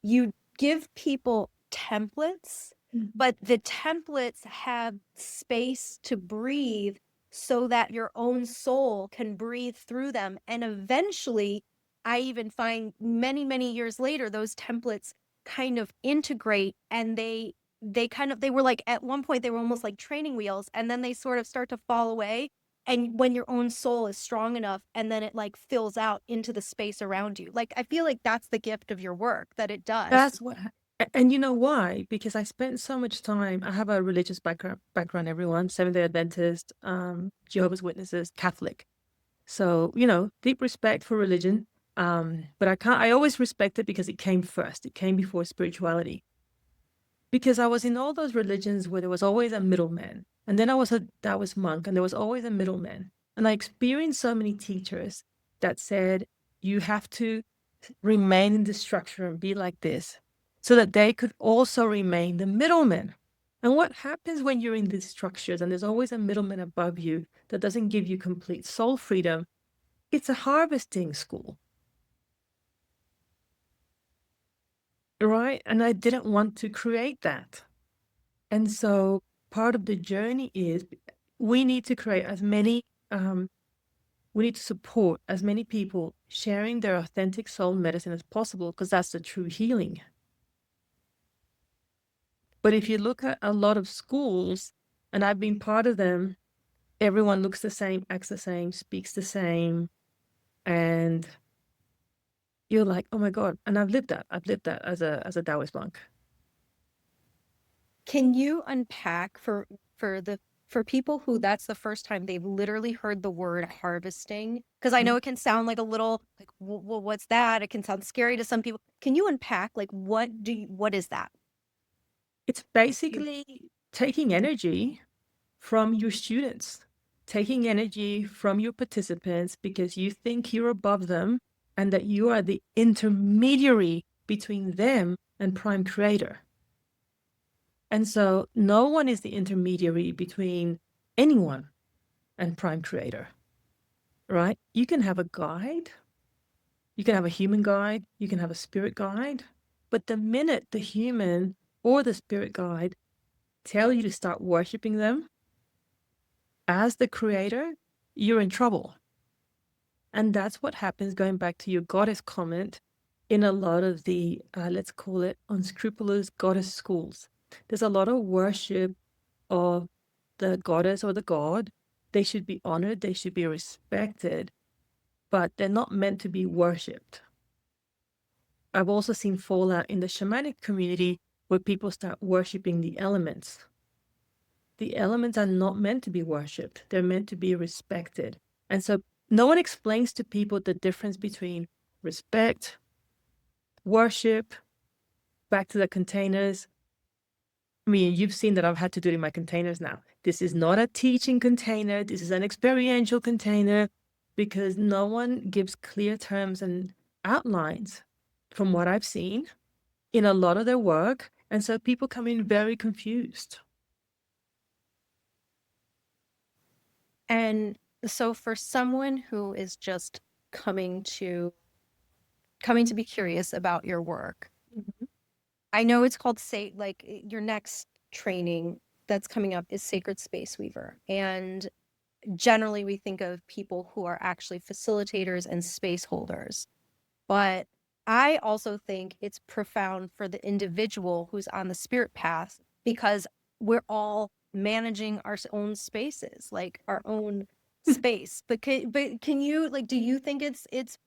you give people templates, but the templates have space to breathe so that your own soul can breathe through them. And eventually, I even find many, many years later, those templates kind of integrate and they were like at one point they were almost like training wheels and then they sort of start to fall away and when your own soul is strong enough and then it like fills out into the space around you, like I feel like that's the gift of your work, that it does. That's what, and you know why? Because I spent so much time. I have a religious background, everyone, Seventh-day Adventist, Jehovah's Witnesses, Catholic. So, deep respect for religion. But I always respect it because it came first. It came before spirituality. Because I was in all those religions where there was always a middleman. And then I was a Taoist monk and there was always a middleman. And I experienced so many teachers that said, you have to remain in the structure and be like this so that they could also remain the middleman. And what happens when you're in these structures and there's always a middleman above you that doesn't give you complete soul freedom? It's a harvesting school, right? And I didn't want to create that. And so part of the journey is we need to create we need to support as many people sharing their authentic soul medicine as possible because that's the true healing. But if you look at a lot of schools, and I've been part of them, everyone looks the same, acts the same, speaks the same. And you're like, oh my God. And I've lived that. I've lived that as a Taoist monk. Can you unpack for people who that's the first time they've literally heard the word harvesting? Because I know it can sound like a little like, well, what's that? It can sound scary to some people. Can you unpack like what is that? It's basically taking energy from your students, taking energy from your participants because you think you're above them and that you are the intermediary between them and Prime Creator. And so no one is the intermediary between anyone and Prime Creator, right? You can have a guide, you can have a human guide, you can have a spirit guide, but the minute the human or the spirit guide tell you to start worshiping them as the creator, you're in trouble. And that's what happens, going back to your goddess comment, in a lot of the, let's call it, unscrupulous goddess schools. There's a lot of worship of the goddess or the god. They should be honored, they should be respected, but they're not meant to be worshipped. I've also seen fallout in the shamanic community where people start worshiping the elements. The elements are not meant to be worshipped, they're meant to be respected. And so no one explains to people the difference between respect, worship, back to the containers. I mean, you've seen that I've had to do it in my containers now. This is not a teaching container, this is an experiential container because no one gives clear terms and outlines from what I've seen in a lot of their work. And so people come in very confused. And So for someone who is just coming to be curious about your work, Mhm. I know it's called your next training that's coming up is Sacred Space Weaver. And generally we think of people who are actually facilitators and space holders. But I also think it's profound for the individual who's on the spirit path because we're all managing our own spaces, like our own space. But can you do you think it's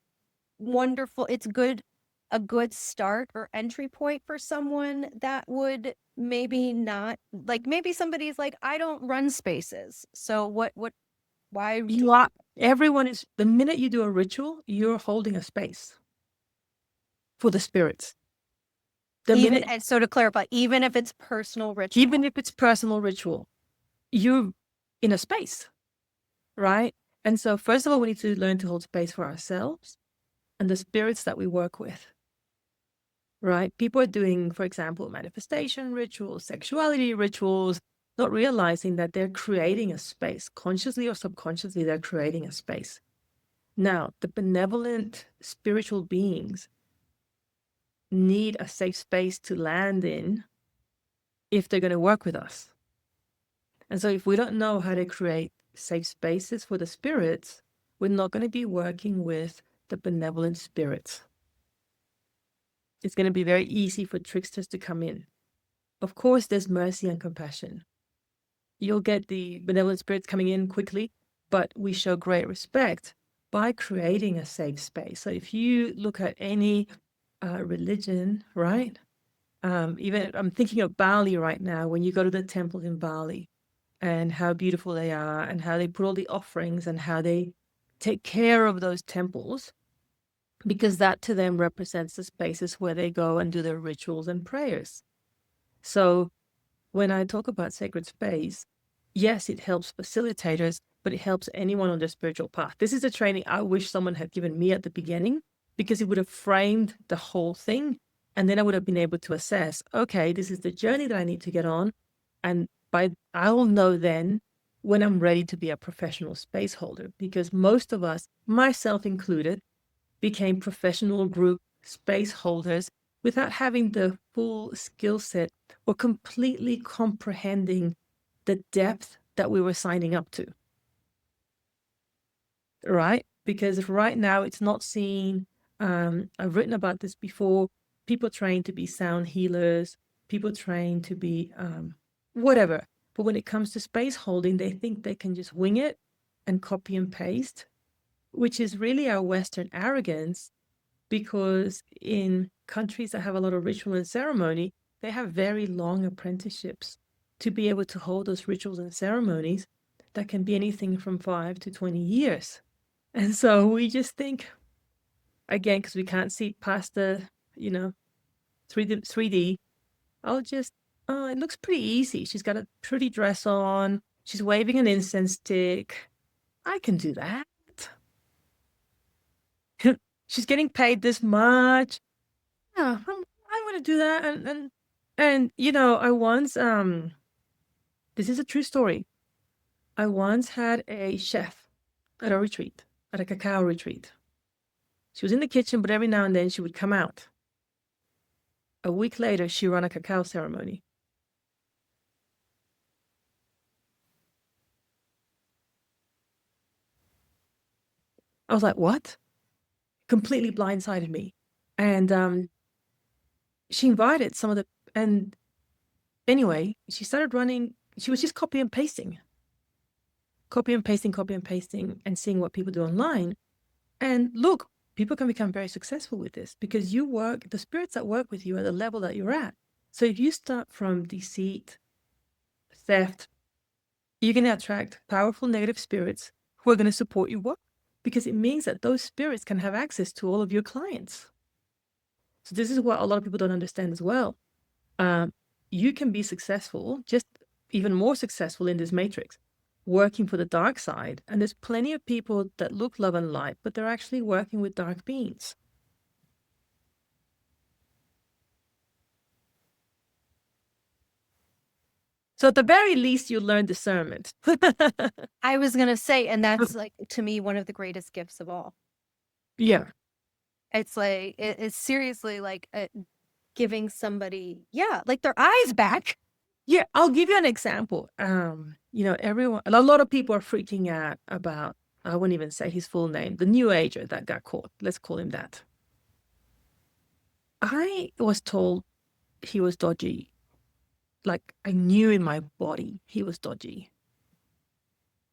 wonderful, it's a good start or entry point for someone that would maybe not maybe somebody's like, I don't run spaces. So why You are, everyone is, the minute you do a ritual, you're holding a space for the spirits. The even minute, and so to clarify, even if it's personal even ritual. if it's personal ritual, you're in a space, right? And so, first of all, we need to learn to hold space for ourselves and the spirits that we work with, right? People are doing, for example, manifestation rituals, sexuality rituals, not realizing that they're creating a space. Consciously or subconsciously, they're creating a space. Now, the benevolent spiritual beings need a safe space to land in if they're going to work with us. And so, if we don't know how to create safe spaces for the spirits, we're not going to be working with the benevolent spirits. It's going to be very easy for tricksters to come in. Of course, there's mercy and compassion. You'll get the benevolent spirits coming in quickly, but we show great respect by creating a safe space. So if you look at any religion, right? Even I'm thinking of Bali right now, when you go to the temples in Bali and how beautiful they are and how they put all the offerings and how they take care of those temples, because that to them represents the spaces where they go and do their rituals and prayers. So when I talk about sacred space, yes, it helps facilitators, but it helps anyone on their spiritual path. This is a training I wish someone had given me at the beginning because it would have framed the whole thing. And then I would have been able to assess, okay, this is the journey that I need to get on. And I'll know then when I'm ready to be a professional space holder, because most of us, myself included, became professional group space holders without having the full skill set or completely comprehending the depth that we were signing up to, right? Because right now it's not seen. I've written about this before. People train to be sound healers, people train to be whatever. But when it comes to space holding, they think they can just wing it and copy and paste, which is really our Western arrogance, because in countries that have a lot of ritual and ceremony, they have very long apprenticeships to be able to hold those rituals and ceremonies that can be anything from 5 to 20 years. And so we just think, again, because we can't see past the, 3D, I'll just, oh, it looks pretty easy. She's got a pretty dress on. She's waving an incense stick. I can do that. She's getting paid this much. Yeah, I want to do that. And I once this is a true story. I once had a chef at a retreat, at a cacao retreat. She was in the kitchen, but every now and then she would come out. A week later, she ran a cacao ceremony. I was like, what? Completely blindsided me. And she invited some of the, and anyway, she started running. She was just copy and pasting, copy and pasting, copy and pasting, and seeing what people do online. And look, people can become very successful with this because the spirits that work with you at the level that you're at. So if you start from deceit, theft, you're going to attract powerful negative spirits who are going to support your work, because it means that those spirits can have access to all of your clients. So this is what a lot of people don't understand as well. You can be successful, just even more successful in this matrix, working for the dark side. And there's plenty of people that look love and light, but they're actually working with dark beings. So at the very least, you learn discernment. I was gonna say, and that's like to me one of the greatest gifts of all. Yeah. It's like it's seriously like giving somebody, yeah, like their eyes back. Yeah, I'll give you an example. Everyone, a lot of people are freaking out about, I wouldn't even say his full name, the new ager that got caught. Let's call him that. I was told he was dodgy. Like I knew in my body he was dodgy.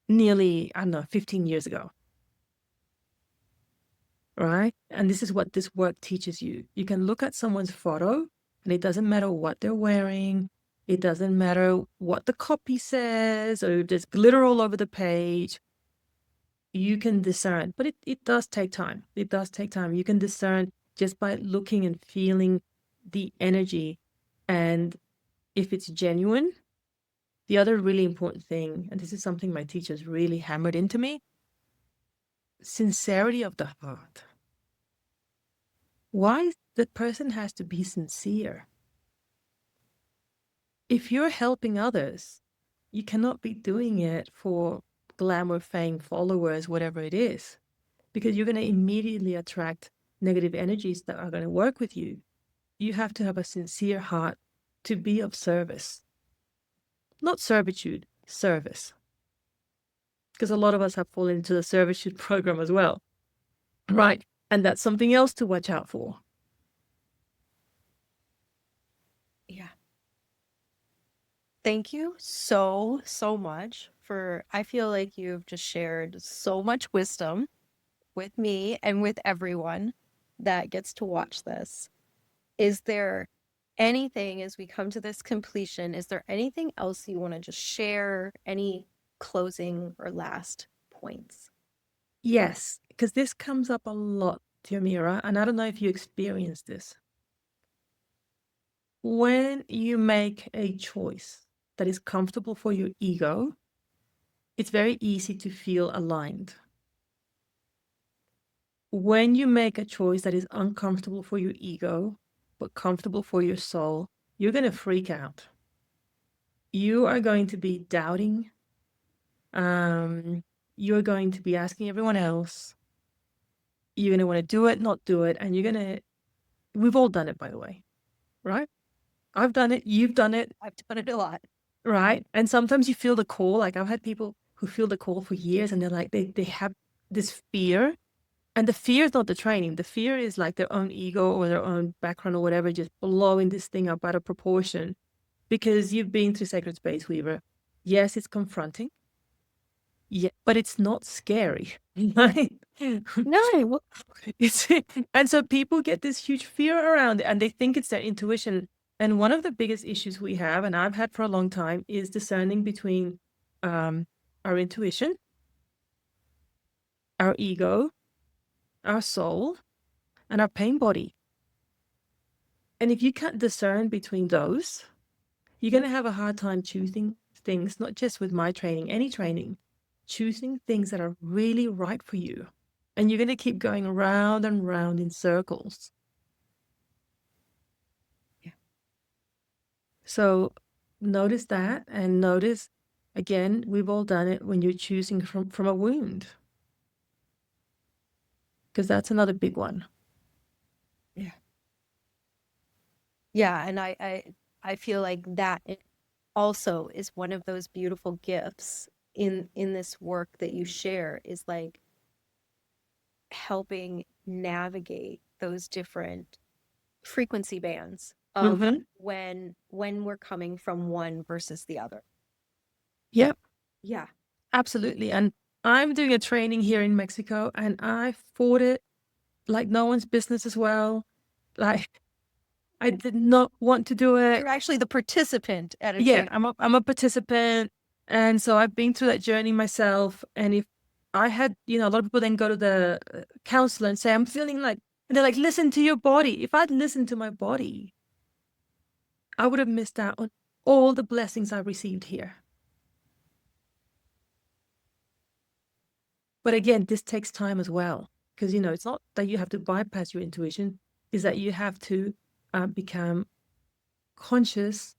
Nearly, I don't know, 15 years ago. Right? And this is what this work teaches you. You can look at someone's photo, and it doesn't matter what they're wearing. It doesn't matter what the copy says, or if there's glitter all over the page. You can discern, but it does take time. It does take time. You can discern just by looking and feeling the energy. And if it's genuine, the other really important thing, and this is something my teachers really hammered into me, sincerity of the heart. Why the person has to be sincere? If you're helping others, you cannot be doing it for glamour, fame, followers, whatever it is, because you're going to immediately attract negative energies that are going to work with you. You have to have a sincere heart to be of service. Not servitude, service. Because a lot of us have fallen into the servitude program as well. Right. And that's something else to watch out for. Yeah. Thank you so, so much for, I feel like you've just shared so much wisdom with me and with everyone that gets to watch this. Is there anything as we come to this completion, is there anything else you want to just share? Any closing or last points? Yes, because this comes up a lot, Tiamira, and I don't know if you experience this. When you make a choice that is comfortable for your ego, it's very easy to feel aligned. When you make a choice that is uncomfortable for your ego, but comfortable for your soul, you're going to freak out. You are going to be doubting. You're going to be asking everyone else. You're going to want to do it, not do it. And we've all done it, by the way, right? I've done it. You've done it. I've done it a lot. Right. And sometimes you feel the call. Like I've had people who feel the call for years and they're like, they have this fear. And the fear is not the training. The fear is like their own ego or their own background or whatever, just blowing this thing up out of proportion because you've been through Sacred Space Weaver. Yes, it's confronting. Yeah, but it's not scary. Right? No. It's, and so people get this huge fear around it and they think it's their intuition. And one of the biggest issues we have, and I've had for a long time, is discerning between our intuition, our ego, our soul, and our pain body. And if you can't discern between those, you're going to have a hard time choosing things, not just with my training, any training, choosing things that are really right for you. And you're going to keep going round and round in circles. Yeah. So notice that, and notice, again, we've all done it when you're choosing from a wound. Because that's another big one. Yeah. Yeah, and I feel like that also is one of those beautiful gifts in this work that you share, is like helping navigate those different frequency bands of Mm-hmm. when we're coming from one versus the other. Yep, Yeah. absolutely. And I'm doing a training here in Mexico, and I fought it like no one's business as well. Like I did not want to do it. You're actually the participant at a Yeah, training. I'm a participant, and so I've been through that journey myself. And if I had, a lot of people then go to the counselor and say, I'm feeling like, and they're like, listen to your body. If I'd listened to my body, I would have missed out on all the blessings I've received here. But again, this takes time as well, because, it's not that you have to bypass your intuition, is that you have to become consciously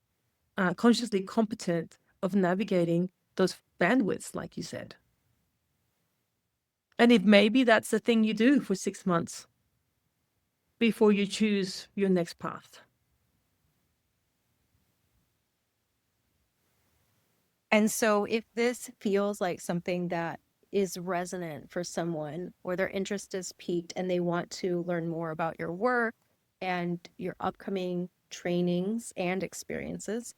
competent of navigating those bandwidths, like you said. And if maybe that's the thing you do for 6 months before you choose your next path. And so if this feels like something that is resonant for someone or their interest is piqued and they want to learn more about your work and your upcoming trainings and experiences,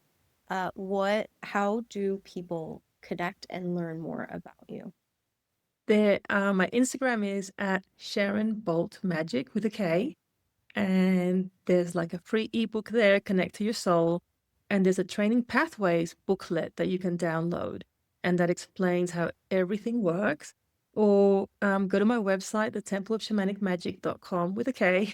how do people connect and learn more about you? My Instagram is at Sharon Bolt Magic with a K. And there's like a free ebook there, Connect to Your Soul. And there's a training pathways booklet that you can download and that explains how everything works. Or go to my website, thetempleofshamanicmagic.com with a K,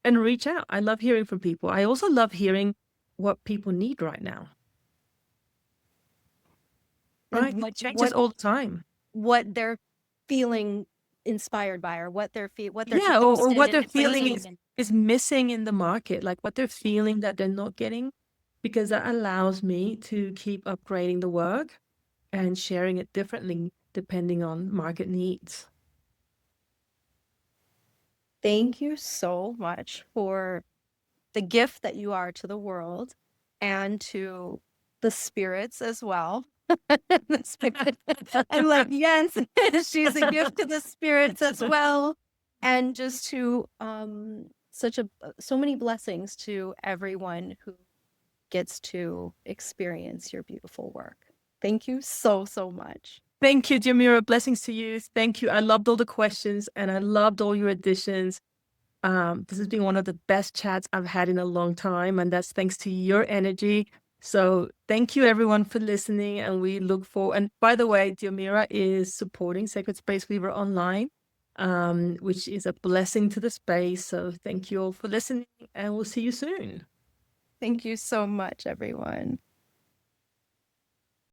and reach out. I love hearing from people. I also love hearing what people need right now. Right? And It changes all the time. what they're feeling inspired by, or what they're Yeah, or interested what they're in feeling experiencing. is missing in the market, like what they're feeling that they're not getting, because that allows me to keep upgrading the work and sharing it differently depending on market needs. Thank you so much for the gift that you are to the world and to the spirits as well. The spirit- I'm like, yes, she's a gift to the spirits as well. And just to so many blessings to everyone who gets to experience your beautiful work. Thank you so, so much. Thank you, Jamira. Blessings to you. Thank you. I loved all the questions and I loved all your additions. This has been one of the best chats I've had in a long time, and that's thanks to your energy. So thank you everyone for listening, and we look forward. And by the way, Diomira is supporting Sacred Space Weaver online, which is a blessing to the space. So thank you all for listening, and we'll see you soon. Thank you so much, everyone.